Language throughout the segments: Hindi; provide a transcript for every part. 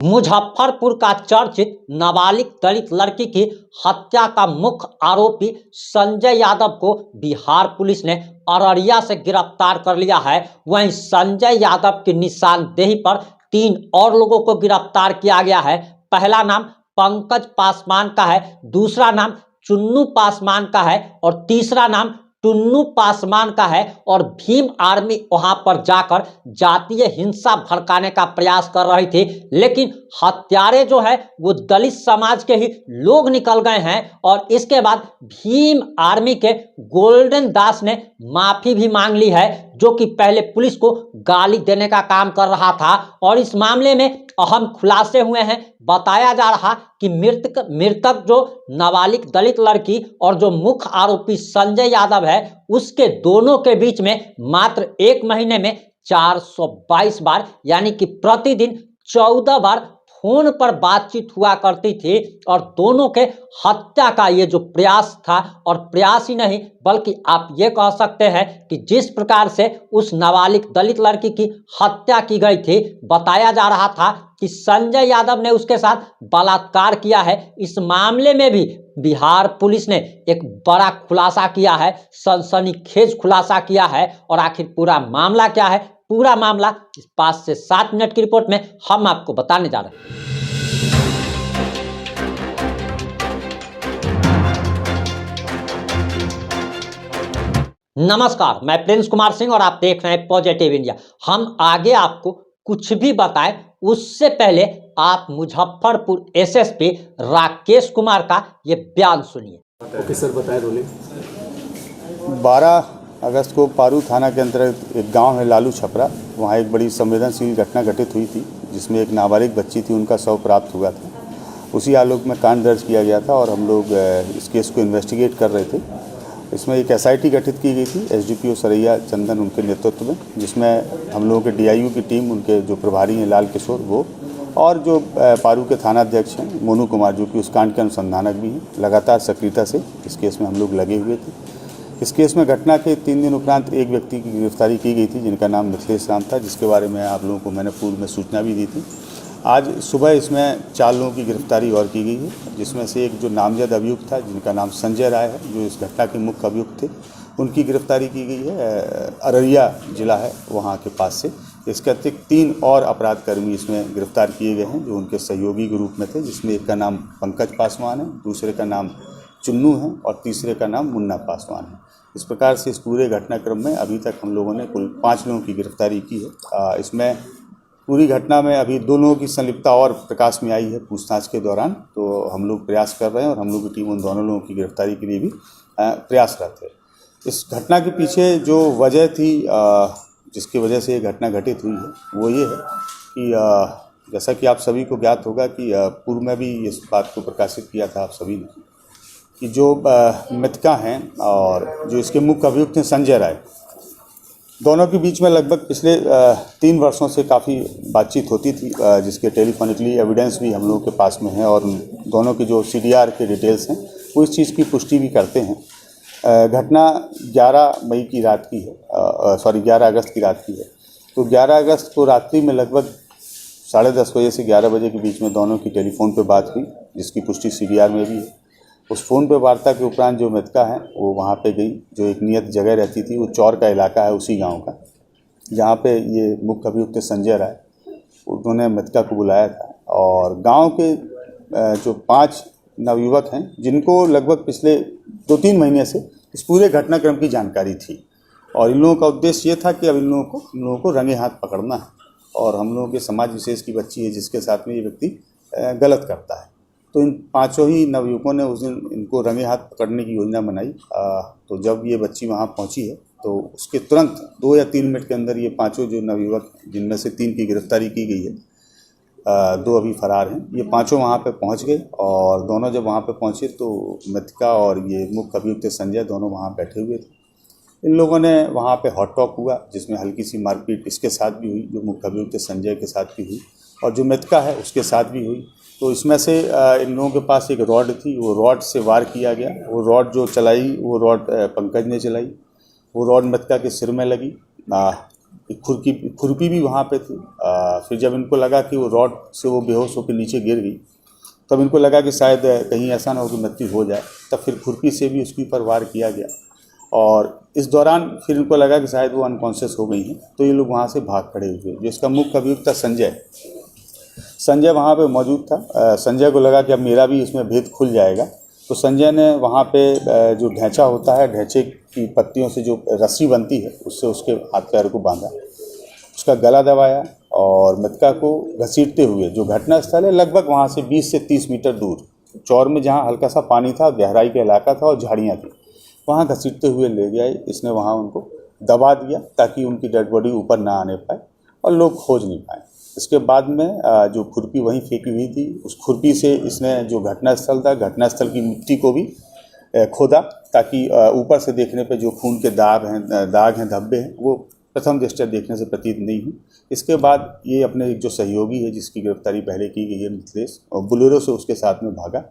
मुजफ्फरपुर का चर्चित नाबालिग दलित लड़की की हत्या का मुख्य आरोपी संजय यादव को बिहार पुलिस ने अररिया से गिरफ्तार कर लिया है। वहीं संजय यादव की निशानदेही पर 3 और लोगों को गिरफ्तार किया गया है। पहला नाम पंकज पासवान का है, दूसरा नाम चुन्नू पासवान का है और तीसरा नाम टुन्नू पासवान का है। और भीम आर्मी वहां पर जाकर जातीय हिंसा भड़काने का प्रयास कर रही थी, लेकिन हत्यारे जो है वो दलित समाज के ही लोग निकल गए हैं। और इसके बाद भीम आर्मी के गोल्डन दास ने माफी भी मांग ली है, जो कि पहले पुलिस को गाली देने का काम कर रहा था। और इस मामले में अहम खुलासे हुए हैं। बताया जा रहा कि मृतक जो नाबालिग दलित लड़की और जो मुख्य आरोपी संजय यादव है, उसके दोनों के बीच में मात्र 1 महीने में 422 बार यानी कि प्रतिदिन 14 बार फोन पर बातचीत हुआ करती थी। और दोनों के हत्या का ये जो प्रयास था, और प्रयास ही नहीं बल्कि आप ये कह सकते हैं कि जिस प्रकार से उस नाबालिग दलित लड़की की हत्या की गई थी, बताया जा रहा था कि संजय यादव ने उसके साथ बलात्कार किया है। इस मामले में भी बिहार पुलिस ने एक बड़ा खुलासा किया है, सनसनीखेज खुलासा किया है। और आखिर पूरा मामला क्या है, पूरा मामला इस 5 से 7 मिनट की रिपोर्ट में हम आपको बताने जा रहे हैं। नमस्कार, मैं प्रिंस कुमार सिंह और आप देख रहे हैं पॉजिटिव इंडिया। हम आगे आपको कुछ भी बताएं उससे पहले आप मुजफ्फरपुर एसएसपी राकेश कुमार का ये बयान सुनिए। ओके सर, बताएं रोलिंग। 12 अगस्त को पारू थाना के अंतर्गत एक गांव है लालू छपरा, वहां एक बड़ी संवेदनशील घटना घटित हुई थी, जिसमें एक नाबालिग बच्ची थी, उनका शव प्राप्त हुआ था। उसी आलोक में कांड दर्ज किया गया था और हम लोग इस केस को इन्वेस्टिगेट कर रहे थे। इसमें एक एसआईटी गठित की गई थी, एसडीपीओ सरैया चंदन उनके नेतृत्व में, जिसमें हम लोगों के डीआईयू की टीम, उनके जो प्रभारी हैं लाल किशोर वो, और जो पारू के थानाध्यक्ष हैं मोनू कुमार, जो कि उस कांड के अनुसंधानक भी हैं, लगातार सक्रियता से इस केस में हम लोग लगे हुए थे। इस केस में घटना के 3 दिन उपरांत एक व्यक्ति की गिरफ्तारी की गई थी, जिनका नाम मिथिलेश राम था, जिसके बारे में आप लोगों को मैंने पूर्व में सूचना भी दी थी। आज सुबह इसमें 4 लोगों की गिरफ्तारी और की गई है, जिसमें से एक जो नामजद अभियुक्त था, जिनका नाम संजय राय है, जो इस घटना के मुख्य अभियुक्त थे, उनकी गिरफ्तारी की गई है। अररिया जिला है वहाँ के पास से। इसके अतिरिक्त 3 और अपराधकर्मी इसमें गिरफ्तार किए गए हैं, जो उनके सहयोगी के रूप में थे, जिसमें एक का नाम पंकज पासवान है, दूसरे का नाम चुन्नू है और तीसरे का नाम मुन्ना पासवान है। इस प्रकार से इस पूरे घटनाक्रम में अभी तक हम लोगों ने कुल 5 लोगों की गिरफ्तारी की है। इसमें पूरी घटना में अभी 2 लोगों की संलिप्तता और प्रकाश में आई है पूछताछ के दौरान, तो हम लोग प्रयास कर रहे हैं और हम लोग की टीम उन दोनों लोगों की गिरफ्तारी के लिए भी प्रयासरत है। इस घटना के पीछे जो वजह थी, जिसकी वजह से ये घटना घटित हुई है, वो ये है कि जैसा कि आप सभी को ज्ञात होगा कि पूर्व में भी इस बात को प्रकाशित किया था आप सभी ने, कि जो मृतका हैं और जो इसके मुख्य अभियुक्त हैं संजय राय, दोनों के बीच में लगभग पिछले 3 वर्षों से काफ़ी बातचीत होती थी, जिसके टेलीफोनिकली एविडेंस भी हम लोगों के पास में है। और दोनों की जो सीडीआर के डिटेल्स हैं वो इस चीज़ की पुष्टि भी करते हैं। घटना 11 मई की रात की है, 11 अगस्त की रात की है। तो 11 अगस्त को रात्रि में लगभग 10:30 बजे से 11 बजे के बीच में दोनों की टेलीफोन पर बात हुई, जिसकी पुष्टि सीडीआर में भी है। उस फ़ोन पे वार्ता के उपरांत जो मृतका है वो वहाँ पे गई, जो एक नियत जगह रहती थी, वो चौर का इलाका है उसी गांव का, जहाँ पे ये मुख्य अभियुक्त संजय राय, उन्होंने मृतका को बुलाया था। और गांव के जो 5 नवयुवक हैं, जिनको लगभग पिछले 2-3 महीने से इस पूरे घटनाक्रम की जानकारी थी, और इन लोगों का उद्देश्य ये था कि अब इन लोगों को रंगे हाथ पकड़ना है। और हम लोगों के समाज विशेष की बच्ची है जिसके साथ में ये व्यक्ति गलत करता है। तो इन 5 ही नवयुवकों ने उस दिन इनको रंगे हाथ पकड़ने की योजना बनाई। तो जब ये बच्ची वहाँ पहुँची है, तो उसके तुरंत 2 या 3 मिनट के अंदर ये 5 जो नवयुवक, जिनमें से 3 की गिरफ्तारी की गई है, 2 अभी फरार हैं, ये 5 वहाँ पे पहुँच गए। और दोनों जब वहाँ पे पहुँचे तो मृतका और ये मुख्य अभियुक्त संजय दोनों वहाँ बैठे हुए थे। इन लोगों ने वहाँ पे हॉट टॉक हुआ, जिसमें हल्की सी मारपीट इसके साथ भी हुई, जो मुख्य अभियुक्त संजय के साथ भी हुई, और जो मृतका है उसके साथ भी हुई। तो इसमें से इन लोगों के पास एक रॉड थी, वो रॉड से वार किया गया। वो रॉड जो चलाई, वो रॉड पंकज ने चलाई। वो रॉड मृतका के सिर में लगी। एक खुरपी भी वहाँ पे थी। फिर जब इनको लगा कि वो रॉड से वो बेहोश होकर नीचे गिर गई, तब इनको लगा कि शायद कहीं ऐसा ना हो कि मृत्यु हो जाए, तब फिर खुरपी से भी उसके ऊपर वार किया गया। और इस दौरान फिर इनको लगा कि शायद वो अनकॉन्शियस हो गई हैं, तो ये लोग वहाँ से भाग खड़े हुए। जो इसका मुख्य अभियुक्त था संजय वहाँ पे मौजूद था। संजय को लगा कि अब मेरा भी इसमें भेद खुल जाएगा, तो संजय ने वहाँ पे जो ढैंचा होता है, ढैंचे की पत्तियों से जो रस्सी बनती है, उससे उसके हाथ पैर को बांधा, उसका गला दबाया और मृतका को घसीटते हुए, जो घटना स्थल है लगभग वहाँ से 20 से 30 मीटर दूर चौर में, जहाँ हल्का सा पानी था, गहराई का इलाका था और झाड़ियाँ थी, वहाँ घसीटते हुए ले गया। इसने वहाँ उनको दबा दिया ताकि उनकी डेड बॉडी ऊपर ना आने पाए और लोग खोज नहीं पाए। इसके बाद में जो खुरपी वहीं फेंकी हुई थी, उस खुरपी से इसने जो घटनास्थल था, घटनास्थल की मिट्टी को भी खोदा ताकि ऊपर से देखने पे जो खून के दाग हैं, धब्बे हैं, वो प्रथम दृष्टया देखने से प्रतीत नहीं हुई। इसके बाद ये अपने जो सहयोगी है, जिसकी गिरफ्तारी पहले की गई है, मिथिलेश, और बुलेरो से उसके साथ में भागा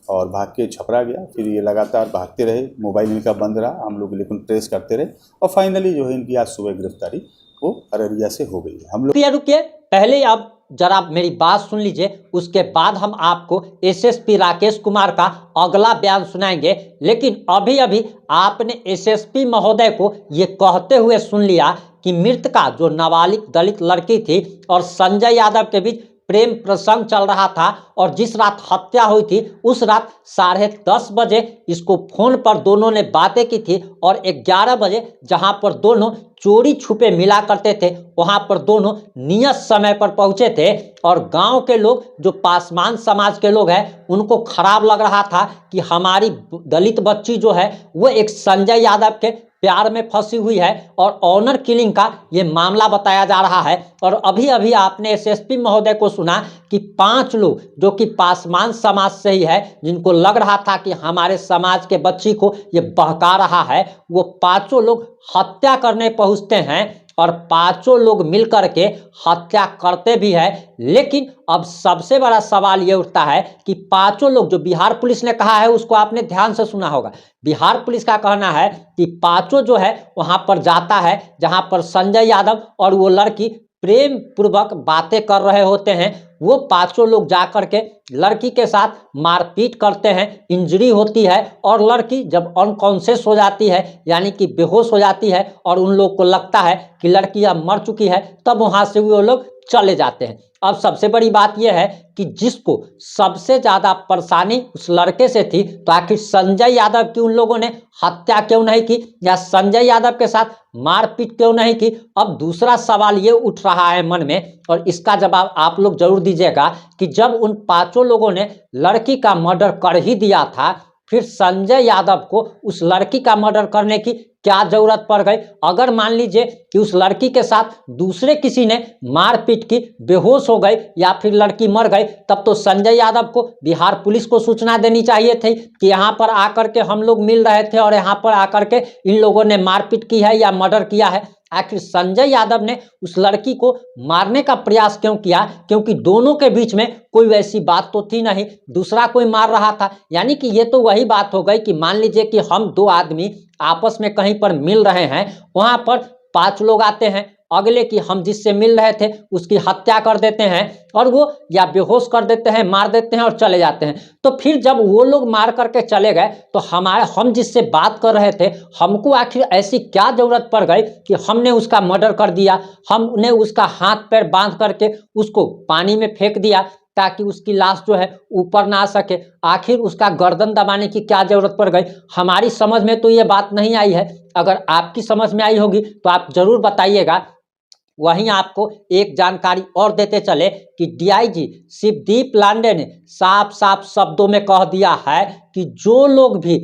और भाग के छपरा गया। फिर ये लगातार भागते रहे, मोबाइल इनका बंद रहा, हम लोग लेकिन ट्रेस करते रहे और फाइनली जो है इनकी आज सुबह गिरफ्तारी वो अररिया से हो गई है। हम लोग रुकिए, पहले अब जरा मेरी बात सुन लीजिए, उसके बाद हम आपको एसएसपी राकेश कुमार का अगला बयान सुनाएंगे। लेकिन अभी अभी आपने एसएसपी महोदय को ये कहते हुए सुन लिया कि मृतका जो नाबालिग दलित लड़की थी और संजय यादव के बीच प्रेम प्रसंग चल रहा था और जिस रात हत्या हुई थी उस रात 10:30 बजे इसको फोन पर दोनों ने बातें की थी और 11 बजे जहां पर दोनों चोरी छुपे मिला करते थे वहां पर दोनों नियत समय पर पहुंचे थे। और गांव के लोग, जो पासवान समाज के लोग हैं, उनको खराब लग रहा था कि हमारी दलित बच्ची जो है वो एक संजय यादव के प्यार में फंसी हुई है और ऑनर किलिंग का ये मामला बताया जा रहा है। और अभी अभी आपने एसएसपी महोदय को सुना कि 5 लोग जो कि पासवान समाज से ही है, जिनको लग रहा था कि हमारे समाज के बच्ची को ये बहका रहा है, वो 5 लोग हत्या करने पहुंचते हैं और 5 लोग मिलकर के हत्या करते भी है। लेकिन अब सबसे बड़ा सवाल ये उठता है कि 5 लोग, जो बिहार पुलिस ने कहा है उसको आपने ध्यान से सुना होगा। बिहार पुलिस का कहना है कि 5 जो है वहां पर जाता है जहां पर संजय यादव और वो लड़की प्रेम पूर्वक बातें कर रहे होते हैं। वो 5 लोग जाकर के लड़की के साथ मारपीट करते हैं, इंजरी होती है और लड़की जब अनकॉन्शियस हो जाती है, यानी कि बेहोश हो जाती है और उन लोग को लगता है कि लड़की अब मर चुकी है, तब वहां से वो लोग चले जाते हैं। अब सबसे बड़ी बात यह है कि जिसको सबसे ज्यादा परेशानी उस लड़के से थी, तो आखिर संजय यादव की उन लोगों ने हत्या क्यों नहीं की या संजय यादव के साथ मारपीट क्यों नहीं की। अब दूसरा सवाल ये उठ रहा है मन में और इसका जवाब आप लोग जरूर दीजिएगा कि जब उन 5 लोगों ने लड़की का मर्डर कर ही दिया था, फिर संजय यादव को उस लड़की का मर्डर करने की क्या जरूरत पड़ गई। अगर मान लीजिए कि उस लड़की के साथ दूसरे किसी ने मारपीट की, बेहोश हो गई या फिर लड़की मर गई, तब तो संजय यादव को बिहार पुलिस को सूचना देनी चाहिए थी कि यहाँ पर आकर के हम लोग मिल रहे थे और यहाँ पर आकर के इन लोगों ने मारपीट की है या मर्डर किया है। आखिर संजय यादव ने उस लड़की को मारने का प्रयास क्यों किया? क्योंकि दोनों के बीच में कोई वैसी बात तो थी नहीं, दूसरा कोई मार रहा था। यानी कि ये तो वही बात हो गई कि मान लीजिए कि हम 2 आदमी आपस में कहीं पर मिल रहे हैं, वहां पर 5 लोग आते हैं, अगले की हम जिससे मिल रहे थे उसकी हत्या कर देते हैं और वो या बेहोश कर देते हैं, मार देते हैं और चले जाते हैं। तो फिर जब वो लोग मार करके चले गए तो हम जिससे बात कर रहे थे, हमको आखिर ऐसी क्या जरूरत पड़ गई कि हमने उसका मर्डर कर दिया, हमने उसका हाथ पैर बांध करके उसको पानी में फेंक दिया ताकि उसकी लाश जो है ऊपर ना आ सके। आखिर उसका गर्दन दबाने की क्या जरूरत पड़ गई? हमारी समझ में तो ये बात नहीं आई है। अगर आपकी समझ में आई होगी तो आप जरूर बताइएगा। वहीं आपको एक जानकारी और देते चले कि डीआईजी शिवदीप लांडे ने साफ साफ शब्दों में कह दिया है कि जो लोग भी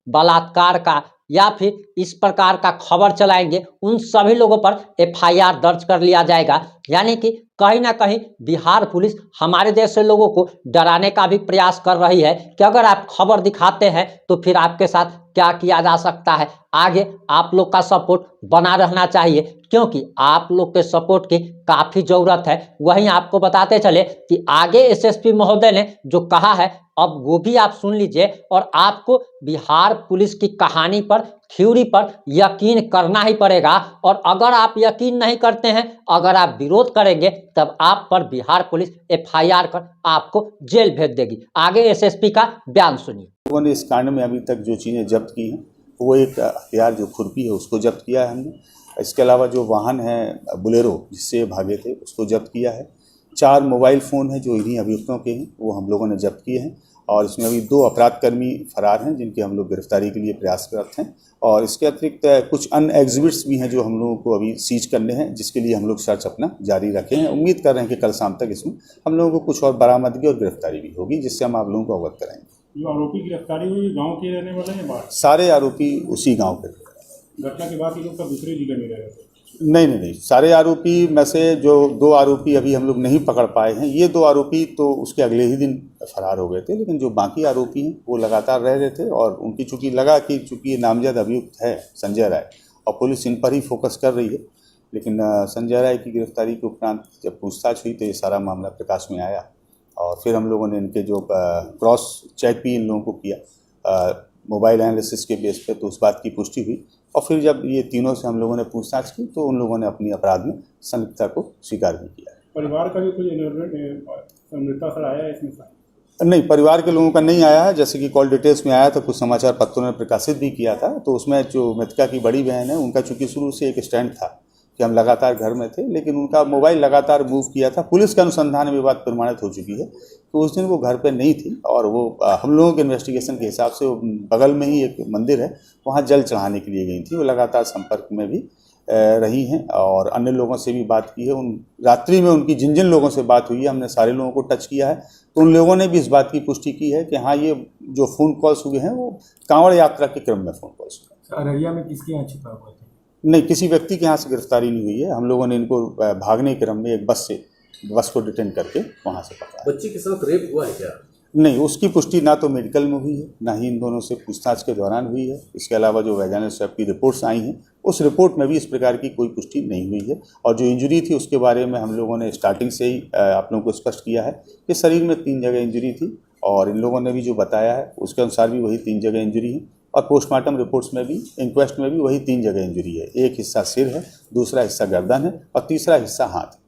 बलात्कार का या फिर इस प्रकार का खबर चलाएंगे, उन सभी लोगों पर एफआईआर दर्ज कर लिया जाएगा। यानी कि कहीं ना कहीं बिहार पुलिस हमारे जैसे लोगों को डराने का भी प्रयास कर रही है कि अगर आप खबर दिखाते हैं तो फिर आपके साथ क्या किया जा सकता है। आगे आप लोग का सपोर्ट बना रहना चाहिए। क्योंकि आप लोग के सपोर्ट की काफ़ी ज़रूरत है। वहीं आपको बताते चले कि आगे एसएसपी महोदय ने जो कहा है अब वो भी आप सुन लीजिए और आपको बिहार पुलिस की कहानी पर, थ्योरी पर यकीन करना ही पड़ेगा। और अगर आप यकीन नहीं करते हैं, अगर आप विरोध करेंगे, तब आप पर बिहार पुलिस एफआईआर कर आपको जेल भेज देगी। आगे एसएसपी का बयान सुनिए। लोगों ने इस कांड में अभी तक जो चीज़ें जब्त की हैं वो एक हथियार जो खुरपी है उसको जब्त किया है हमने। इसके अलावा जो वाहन है बुलेरो जिससे भागे थे उसको जब्त किया है। 4 मोबाइल फ़ोन हैं जो इन्हीं अभियुक्तों के हैं, वो हम लोगों ने जब्त किए हैं। और इसमें अभी 2 अपराधकर्मी फरार हैं जिनकी हम लोग गिरफ्तारी के लिए प्रयासरत हैं। और इसके अतिरिक्त कुछ अन्य एग्जिबिट्स भी हैं जो हम लोगों को अभी सीज करने हैं, जिसके लिए हम लोग सर्च अपना जारी रखे हैं। उम्मीद कर रहे हैं कि कल शाम तक इसमें हम लोगों को कुछ और बरामदगी और गिरफ्तारी भी होगी, जिससे हम आप लोगों को अवगत कराएंगे। जो आरोपी गिरफ्तारी हुई गांव के रहने वाले हैं बाहर? सारे आरोपी उसी गांव के थे। घटना के बाद ये लोग सब दूसरे जिले में रह रहे थे? नहीं, सारे आरोपी में से जो 2 आरोपी अभी हम लोग नहीं पकड़ पाए हैं, ये 2 आरोपी तो उसके अगले ही दिन फरार हो गए थे। लेकिन जो बाकी आरोपी हैं वो लगातार रह रहे थे और उनकी चूंकि लगा कि चूंकि ये नामजद अभियुक्त है संजय राय और पुलिस इन पर ही फोकस कर रही है, लेकिन संजय राय की गिरफ्तारी के उपरांत जब पूछताछ हुई तो ये सारा मामला प्रकाश में आया। और फिर हम लोगों ने इनके जो क्रॉस चेक भी इन लोगों को किया मोबाइल एनालिसिस के बेस पे, तो उस बात की पुष्टि हुई। और फिर जब ये तीनों से हम लोगों ने पूछताछ की तो उन लोगों ने अपनी अपराध में संलिप्तता को स्वीकार भी किया। परिवार का भी कुछ संलिप्तता सर आया है इसमें? नहीं, परिवार के लोगों का नहीं आया है। जैसे कि कॉल डिटेल्स में आया था, कुछ समाचार पत्रों ने प्रकाशित भी किया था, तो उसमें जो मृतका की बड़ी बहन है उनका चूंकि शुरू से एक स्टैंड था कि हम लगातार घर में थे, लेकिन उनका मोबाइल लगातार मूव किया था। पुलिस के अनुसंधान में बात प्रमाणित हो चुकी है तो उस दिन वो घर पे नहीं थी और वो हम लोगों के इन्वेस्टिगेशन के हिसाब से वो बगल में ही एक मंदिर है वहाँ जल चढ़ाने के लिए गई थी। वो लगातार संपर्क में भी रही हैं और अन्य लोगों से भी बात की है। उन रात्रि में उनकी जिन जिन लोगों से बात हुई है हमने सारे लोगों को टच किया है, तो उन लोगों ने भी इस बात की पुष्टि की है कि हाँ, ये जो फ़ोन कॉल्स हुए हैं वो कांवड़ यात्रा के क्रम में फ़ोन कॉल्स हुए। अररिया में किसके यहाँ छिपा हुआ था? नहीं, किसी व्यक्ति के यहाँ से गिरफ्तारी नहीं हुई है। हम लोगों ने इनको भागने के क्रम में एक बस को डिटेन करके वहाँ से पकड़ा। बच्ची के साथ रेप हुआ है क्या? नहीं, उसकी पुष्टि ना तो मेडिकल में हुई है, ना ही इन दोनों से पूछताछ के दौरान हुई है। इसके अलावा जो वैजानिक स्वैब की रिपोर्ट्स आई हैं उस रिपोर्ट में भी इस प्रकार की कोई पुष्टि नहीं हुई है। और जो इंजरी थी उसके बारे में हम लोगों ने स्टार्टिंग से ही आप लोगों को स्पष्ट किया है कि शरीर में 3 जगह इंजरी थी और इन लोगों ने भी जो बताया है उसके अनुसार भी वही 3 जगह इंजरी है। और पोस्टमार्टम रिपोर्ट्स में भी, इंक्वेस्ट में भी वही 3 जगह इंजरी है। एक हिस्सा सिर है, दूसरा हिस्सा गर्दन है और तीसरा हिस्सा हाथ है।